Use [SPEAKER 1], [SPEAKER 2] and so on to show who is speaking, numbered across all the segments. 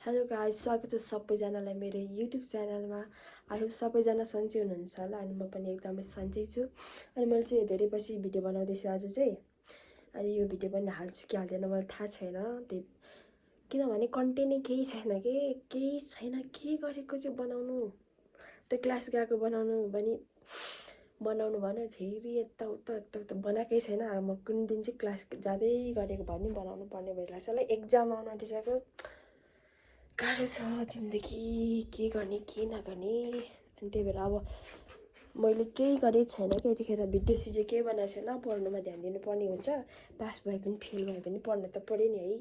[SPEAKER 1] Hello guys, स्वागत छ सबैजनालाई मेरो युट्युब च्यानलमा। आई होप सबैजना सन्चै हुनुहुन्छ होला अनि म पनि एकदमै सन्चै छु। अनि मैले चाहिँ धेरै पछि भिडियो बनाउँदैछु आज चाहिँ। अनि यो भिडियो पनि हाल्छु कि हाल्दैन मलाई थाहा छैन। त्यही किनभने कन्टेन्टै केही छैन के गरेको चाहिँ बनाउनु। त्यो क्लास गएको बनाउनु भने फेरि यता बनाएकै छैन। अब म कुन दिन चाहिँ क्लास जाँदै गरेको भए पनि बनाउनु पर्ने भइरहेको छ। ल एक्जाम आउन आँटिसक्यो। गाह्रो छ जिन्दगी, के गर्ने के नगर्ने। अनि त्यही भएर अब मैले केही गरेको छैन कि यतिखेर भिडियो सिडियो केही बनाएको छैन। पढ्नुमा ध्यान दिनुपर्ने हुन्छ। पास भए पनि फेल भए पनि पढ्नु त पऱ्यो नि है।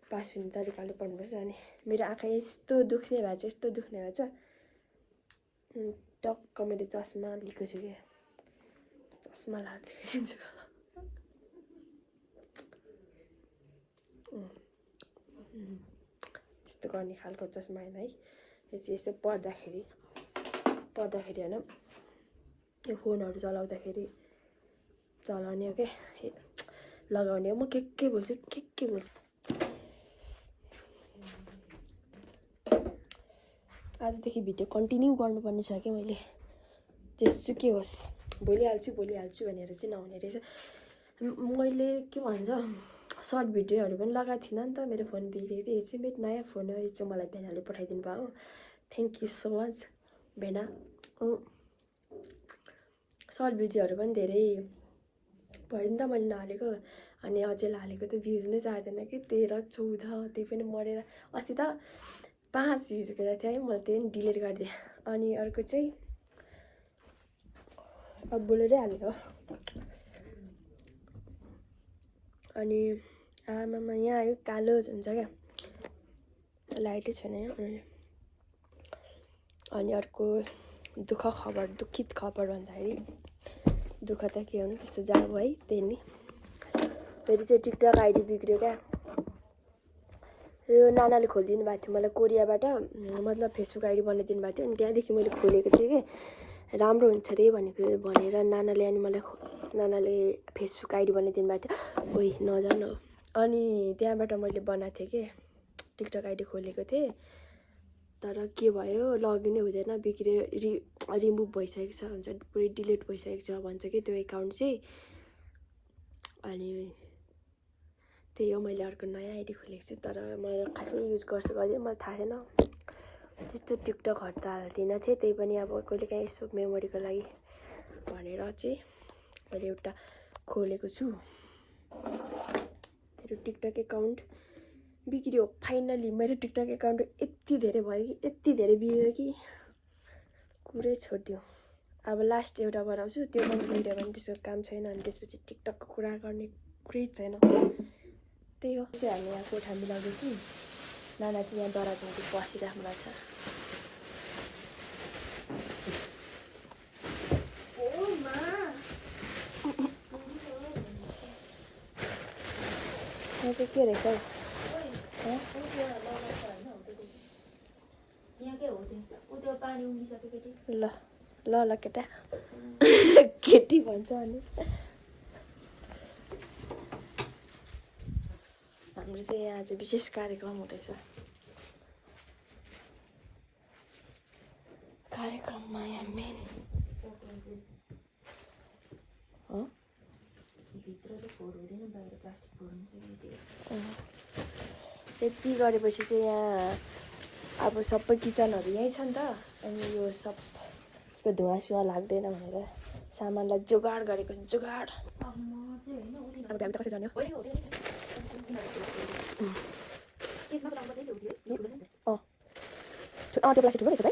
[SPEAKER 1] पास हुने तरिकाले पढ्नुपर्छ। अनि मेरो आँखा यस्तो दुख्ने भएछ टक्क मैले चस्मा लिएको छु क्या। चस्मा लाएर देखाइदिन्छु। त्यस्तो गर्ने खालको चस्मा होइन है। यो चाहिँ यसो पढ्दाखेरि होइन, यो फोनहरू चलाउँदाखेरि चलाउने हो क्या, लगाउने हो। म के बोल्छु आजदेखि भिडियो कन्टिन्यू गर्नुपर्ने छ कि मैले। जेसुकै होस् भोलि हाल्छु भनेर चाहिँ नहुने रहेछ। मैले के भन्छ सर्ट भिडियोहरू पनि लगाएको थिइनँ नि त। मेरो फोन बिग्रेको थियो। यो चाहिँ मेरो नयाँ फोन हो। यो चाहिँ मलाई भेनाले पठाइदिनु भयो। थ्याङ्क यू सो मच भेना। सर्ट भिडियोहरू पनि धेरै भयो नि त मैले नहालेको। अनि अझै हालेको त भ्युज नै जाँदैन कि 13-14। त्यही पनि मरेर अस्ति त 5 भ्युज गएको थियो है। मैले त्यही पनि डिलिट गरिदिएँ। अनि अर्को चाहिँ अब बोलेरै हालेको। अनि आमामा यहाँ आयो कालो हुन्छ क्या, लाइटै छैन यहाँ। अनि अर्को दुखित खबर भन्दाखेरि दुःख त के हुनु, त्यस्तो जाब है। त्यही नि फेरि चाहिँ टिकटक आइडी बिग्रियो क्या। यो नानाले खोलिदिनु भएको थियो मलाई कोरियाबाट, मतलब फेसबुक आइडी बनाइदिनु भएको थियो। अनि त्यहाँदेखि मैले खोलेको थिएँ कि राम्रो हुन्छ अरे भनेर नानाले। अनि नानाले फेसबुक आइडी बनाइदिनु भएको थियो। ओइ नजान। अनि त्यहाँबाट मैले बनाएको थिएँ कि टिकटक आइडी खोलेको थिएँ। तर के भयो लगइनै हुँदैन, बिग्रियो, रिमुभ भइसकेको छ भन्छ, पुरै डिलिट भइसकेको छ भन्छ कि त्यो एकाउन्ट चाहिँ। अनि त्यही हो, मैले अर्को नयाँ आइडी खोलेको छु। तर मैले खासै युज गर्छु गर्दैन मलाई थाहा छैन। त्यस्तो टिकटकहरू त हाल्दिनँ थिएँ। त्यही पनि अब कहिलेकाहीँ यसो मेमोरीको लागि भनेर चाहिँ मैले एउटा खोलेको छु। मेरो टिकटक एकाउन्ट बिग्रियो फाइनली। मेरो टिकटक एकाउन्ट यति धेरै भयो कि बिग्रियो कि कुरै छोडिदियो। अब लास्ट एउटा बनाउँछु, त्यो पनि बिग्रियो भने त्यसको काम छैन। अनि त्यसपछि टिकटकको कुरा गर्ने कुरै छैन। त्यही हो चाहिँ हामी यहाँ कोठा मिलाउँदैछौँ। नाना चाहिँ यहाँ दराजमा बसिराख्नु भएको छ। यहाँ चाहिँ के रहेछ ल केटा केटी भन्छ। अनि हाम्रो चाहिँ यहाँ आज विशेष कार्यक्रम हुँदैछ। कार्यक्रममा यहाँ मेन यति गरेपछि चाहिँ यहाँ अब सबै किचनहरू यहीँ छ नि त। अनि यो सब यसको धुवा लाग्दैन भनेर सामानलाई जोगाड गरेको जोगाड। अब त्यहाँ कसरी जाने हो? त्यो प्लास्टिक ठुलो रहेछ है।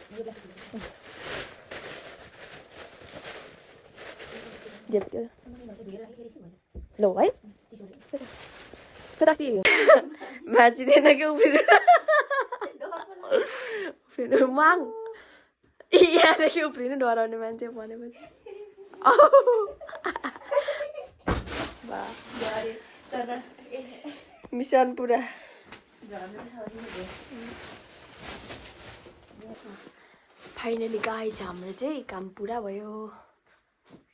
[SPEAKER 1] ल है त्यो त अस्ति भाँचिँदैन क्या उफ्रिनु माग यहाँदेखि उफ्रिनु डराउने मान्छे भनेपछि मिसन पुरा। फाइनली गाइज हाम्रो चाहिँ काम पुरा भयो।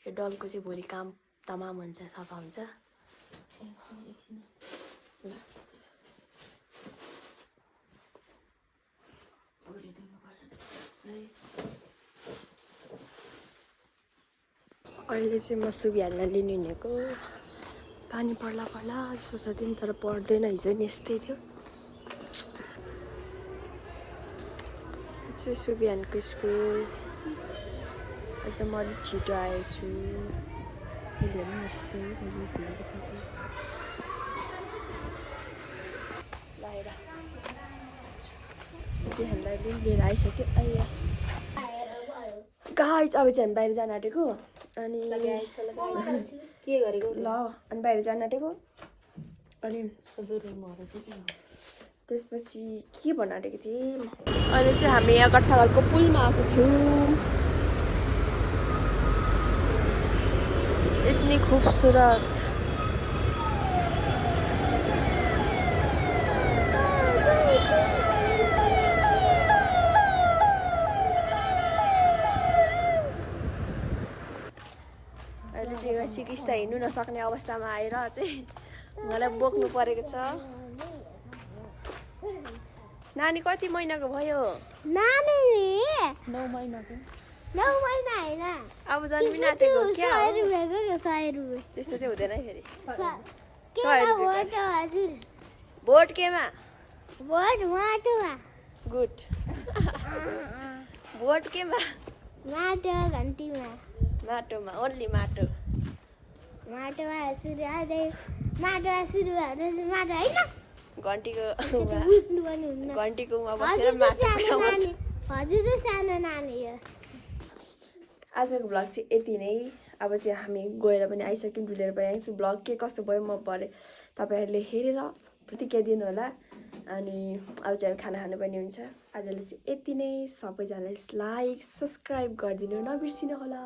[SPEAKER 1] यो डलको चाहिँ भोलि काम तमाम हुन्छ, सफा हुन्छ। अहिले चाहिँ म सुबिहानलाई लिनु हिँडेको पानी पर्ला पर्ला जस्तो छ दिन तर पर्दैन हिजो नि यस्तै थियो चाहिँ सुबिहानको स्कुल अझ म अलिक छिटो आएछु लाएर सुबिहानलाई लिएर आइसक्यो आइया गाइस अब चाहिँ हामी बाहिर जान आँटेको अनि
[SPEAKER 2] के गरेको
[SPEAKER 1] ल अनि बाहिर जान आँटेको अनि त्यसपछि के भन्न आँटेको थिएँ अहिले चाहिँ हामी यहाँ गट्टाघरको पुलमा आएको छौँ यति खुबसुरत अहिले चाहिँ सिकिस्ता हिँड्नु नसक्ने अवस्थामा आएर चाहिँ मलाई बोक्नु परेको छ नानी कति महिनाको भयो
[SPEAKER 2] नानी
[SPEAKER 1] 9 महिनाको
[SPEAKER 2] 9 महिना हैन
[SPEAKER 1] अब जन्मिन आँटेको क्या हो?
[SPEAKER 2] 100 रुपैयाँको 100 रुपैयाँ
[SPEAKER 1] त्यस्तो चाहिँ हुँदैन है फेरि
[SPEAKER 2] केमा भोट हो हजुर
[SPEAKER 1] भोट केमा
[SPEAKER 2] भोट माटोमा
[SPEAKER 1] गुड भोट केमा
[SPEAKER 2] माटो घन्टीमा
[SPEAKER 1] माटोमा ओन्ली माटो
[SPEAKER 2] माटोमा सुरु आउँदै माटोमा सुरु भने माटो होइन
[SPEAKER 1] घन्टीको
[SPEAKER 2] बुझ्नु पनि हुन्न
[SPEAKER 1] घन्टीकोमा बसेर माटो
[SPEAKER 2] हजुर चाहिँ सानो नानी हो
[SPEAKER 1] आजको भ्लग चाहिँ यति नै अब चाहिँ हामी गएर पनि आइसक्यौँ डुलेर पनि आइसक्यौँ भ्लग के कस्तो भयो म भरे तपाईँहरूले हेरेर प्रतिक्रिया दिनु होला अनि अब चाहिँ हामी खाना खानुपर्ने हुन्छ आजलाई चाहिँ यति नै सबैजनाले लाइक सब्सक्राइब गरिदिनु नबिर्सिनु होला